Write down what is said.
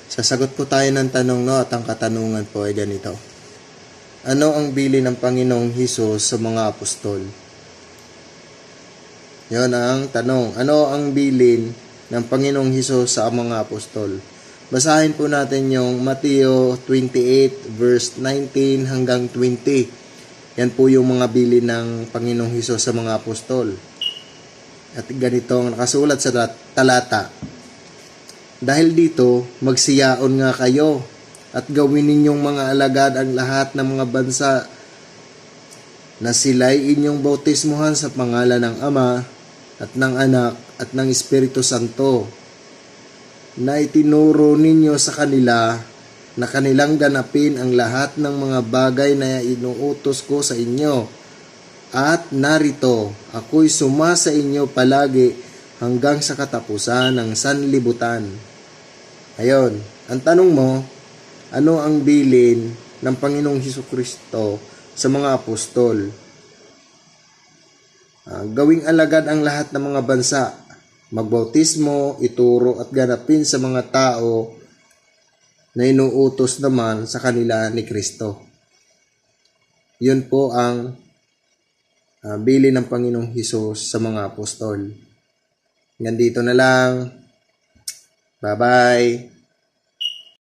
Sasagot po tayo ng tanong, no, at ang katanungan po ay ganito. Ano ang bilin ng Panginoong Hesus sa mga apostol? Yon ang tanong. Ano ang bilin ng Panginoong Hesus sa mga apostol? Basahin po natin yung Mateo 28 verse 19 hanggang 20. Yan po yung mga bilin ng Panginoong Hesus sa mga apostol. At ganito ang nakasulat sa talata. Dahil dito, magsiyaon nga kayo at gawin ninyong mga alagad ang lahat ng mga bansa na sila'y inyong bautismuhan sa pangalan ng Ama at ng Anak at ng Espiritu Santo, na itinuro ninyo sa kanila na kanilang ganapin ang lahat ng mga bagay na inuutos ko sa inyo. At narito, ako'y suma sa inyo palagi hanggang sa katapusan ng sanlibutan. Ayon, ang tanong mo, ano ang bilin ng Panginoong Hesukristo sa mga apostol? Gawing alagad ang lahat ng mga bansa, magbautismo, ituro at ganapin sa mga tao na inuutos naman sa kanila ni Kristo. Yun po ang bilin ng Panginoong Hesus sa mga apostol. Nandito na lang. Bye-bye.